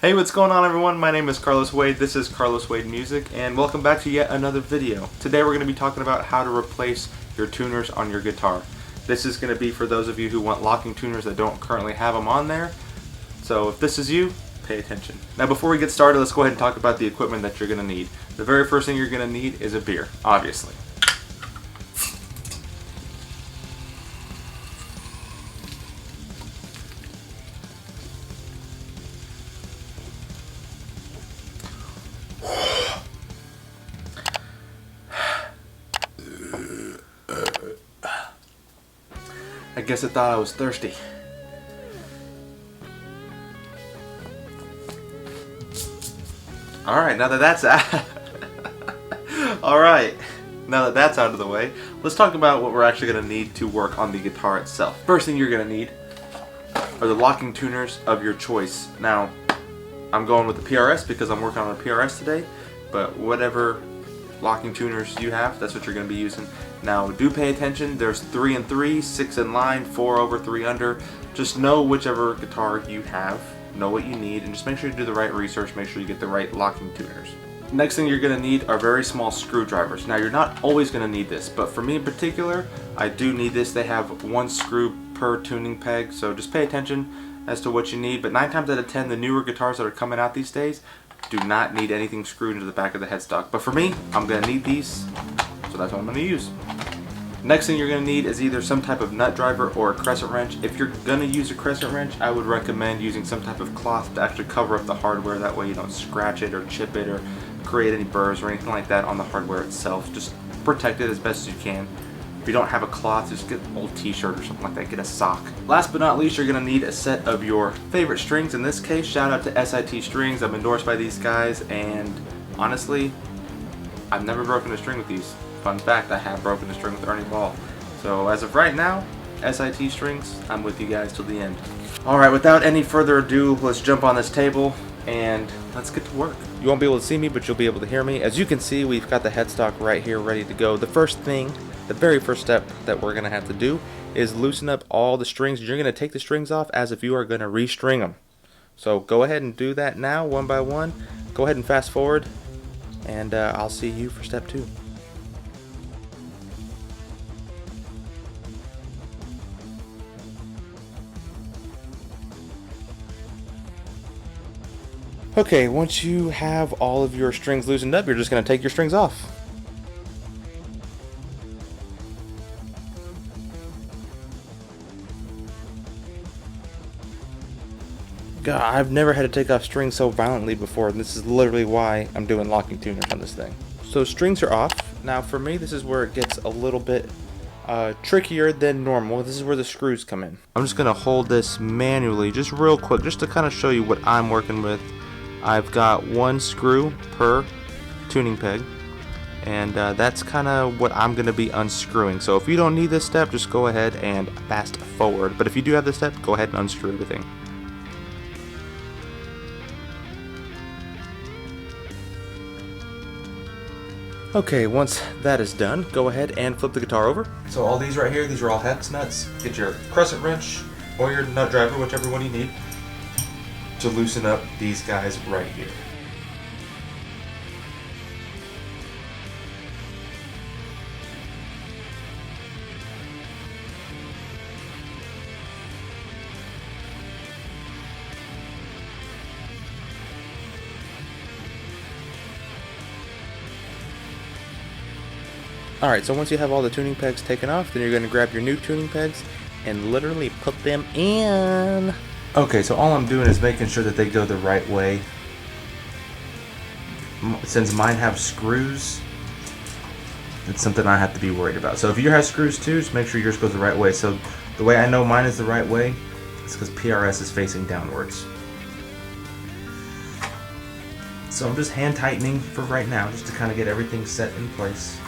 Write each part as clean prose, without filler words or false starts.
Hey, what's going on everyone? My name is Carlos Wade, this is Carlos Wade Music, and welcome back to yet another video. Today we're going to be talking about how to replace your tuners on your guitar. This is going to be for those of you who want locking tuners that don't currently have them on there. So if this is you, pay attention. Now before we get started, let's go ahead and talk about the equipment that you're going to need. The very first thing you're going to need is a beer, obviously. I guess I thought I was thirsty. Alright, now that that's Alright, now that that's out of the way, let's talk about what we're actually going to need to work on the guitar itself. First thing you're going to need are the locking tuners of your choice. Now, I'm going with the PRS because I'm working on a PRS today, but whatever locking tuners you have, that's what you're going to be using. Now do pay attention, there's 3 and 3, 6 in line, 4 over, 3 under. Just know whichever guitar you have, know what you need, and just make sure you do the right research, make sure you get the right locking tuners. Next thing you're going to need are very small screwdrivers. Now you're not always going to need this, but for me in particular, I do need this. They have 1 screw per tuning peg, so just pay attention as to what you need. But 9 times out of 10, the newer guitars that are coming out these days do not need anything screwed into the back of the headstock. But for me, I'm going to need these, so that's what I'm going to use. Next thing you're going to need is either some type of nut driver or a crescent wrench. If you're going to use a crescent wrench, I would recommend using some type of cloth to actually cover up the hardware. That way you don't scratch it or chip it or create any burrs or anything like that on the hardware itself. Just protect it as best as you can. If you don't have a cloth, just get an old t-shirt or something like that, get a sock. Last but not least, you're going to need a set of your favorite strings. In this case, shout out to SIT Strings. I'm endorsed by these guys, and honestly, I've never broken a string with these. Fun fact, I have broken a string with Ernie Ball. So as of right now, SIT Strings, I'm with you guys till the end. Alright, without any further ado, let's jump on this table and let's get to work. You won't be able to see me, but you'll be able to hear me. As you can see, we've got the headstock right here ready to go. The first thing, the very first step that we're going to have to do is loosen up all the strings. You're going to take the strings off as if you are going to restring them. So go ahead and do that now, one by one. Go ahead and fast forward, and I'll see you for step 2. Okay, once you have all of your strings loosened up, you're just going to take your strings off. God, I've never had to take off strings so violently before, and this is literally why I'm doing locking tuners on this thing. So strings are off. Now for me, this is where it gets a little bit trickier than normal. This is where the screws come in. I'm just going to hold this manually, just real quick, just to kind of show you what I'm working with. I've got 1 screw per tuning peg, and that's kind of what I'm going to be unscrewing. So if you don't need this step, just go ahead and fast forward. But if you do have this step, go ahead and unscrew everything. Okay, once that is done, go ahead and flip the guitar over. So all these right here, these are all hex nuts. Get your crescent wrench or your nut driver, whichever one you need, to loosen up these guys right here. Alright, so once you have all the tuning pegs taken off, then you're going to grab your new tuning pegs and literally put them in. Okay, so all I'm doing is making sure that they go the right way. Since mine have screws, it's something I have to be worried about. So if yours has screws too, just make sure yours goes the right way. So the way I know mine is the right way is because PRS is facing downwards. So I'm just hand tightening for right now, just to kind of get everything set in place.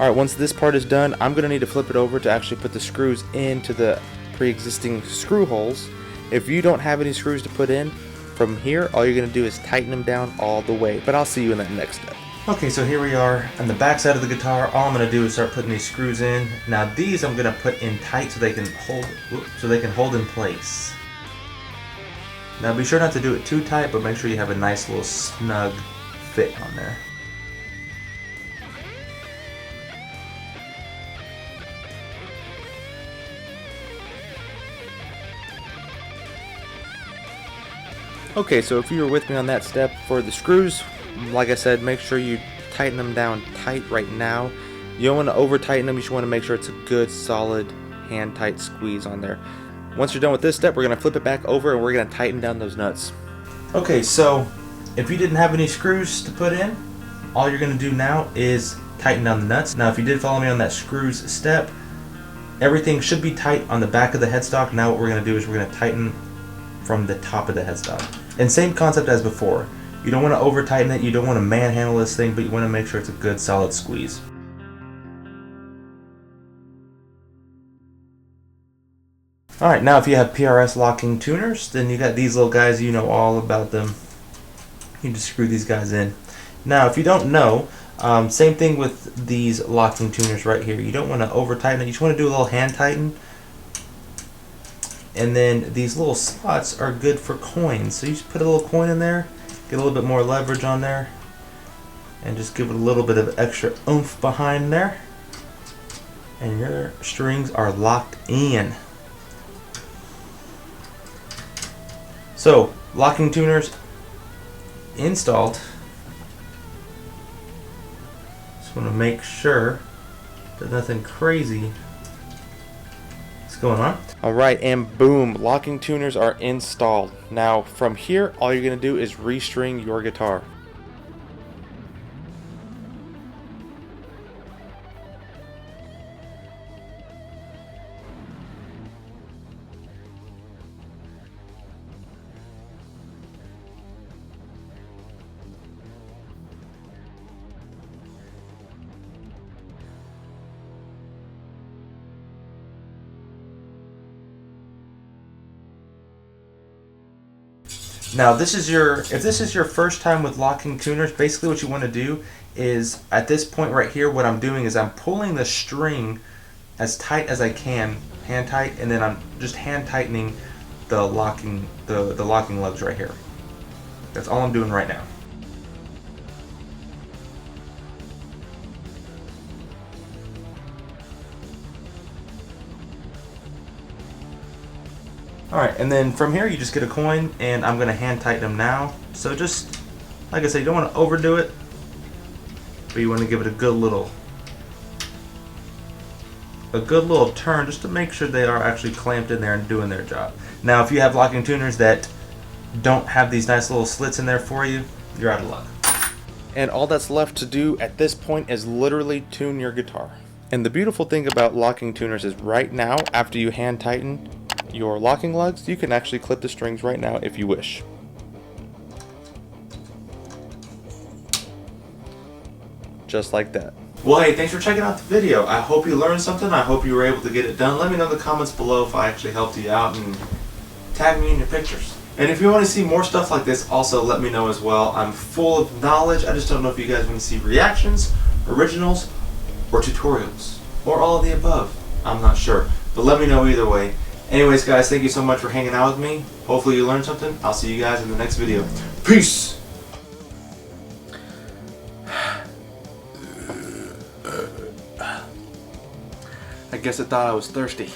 Alright, once this part is done, I'm going to need to flip it over to actually put the screws into the pre-existing screw holes. If you don't have any screws to put in, from here, all you're going to do is tighten them down all the way. But I'll see you in that next step. Okay, so here we are on the back side of the guitar. All I'm gonna do is start putting these screws in. Now these I'm gonna put in tight so they can hold in place. Now be sure not to do it too tight, but make sure you have a nice little snug fit on there. Okay, so if you were with me on that step, for the screws, like I said, make sure you tighten them down tight right now. You don't want to over tighten them, you just want to make sure it's a good solid hand tight squeeze on there. Once you're done with this step, we're going to flip it back over and we're going to tighten down those nuts. Okay, so if you didn't have any screws to put in, all you're going to do now is tighten down the nuts. Now if you did follow me on that screws step, everything should be tight on the back of the headstock. Now what we're going to do is we're going to tighten from the top of the headstock. And same concept as before. You don't want to over tighten it, you don't want to manhandle this thing, but you want to make sure it's a good solid squeeze. Alright, now if you have PRS locking tuners, then you got these little guys, you know all about them. You just screw these guys in. Now if you don't know, same thing with these locking tuners right here. You don't want to over tighten it, you just want to do a little hand tighten. And then these little slots are good for coins. So you just put a little coin in there, get a little bit more leverage on there, and just give it a little bit of extra oomph behind there. And your strings are locked in. So, locking tuners installed. Just want to make sure that nothing crazy is going on. Alright, and boom, locking tuners are installed. Now from here, all you're going to do is restring your guitar. Now if this is your first time with locking tuners, basically what you want to do is, at this point right here, what I'm doing is I'm pulling the string as tight as I can, hand tight, and then I'm just hand tightening the locking lugs right here. That's all I'm doing right now. Alright, and then from here you just get a coin, and I'm going to hand tighten them now. So just, like I said, you don't want to overdo it, but you want to give it a good little turn just to make sure they are actually clamped in there and doing their job. Now if you have locking tuners that don't have these nice little slits in there for you, you're out of luck. And all that's left to do at this point is literally tune your guitar. And the beautiful thing about locking tuners is right now, after you hand tighten your locking lugs, you can actually clip the strings right now if you wish. Just like that. Well, hey, thanks for checking out the video. I hope you learned something. I hope you were able to get it done. Let me know in the comments below if I actually helped you out, and tag me in your pictures. And if you want to see more stuff like this, also let me know as well. I'm full of knowledge. I just don't know if you guys want to see reactions, originals, or tutorials, or all of the above. I'm not sure, but let me know either way. Anyways, guys, thank you so much for hanging out with me. Hopefully you learned something. I'll see you guys in the next video. Peace! I guess I thought I was thirsty.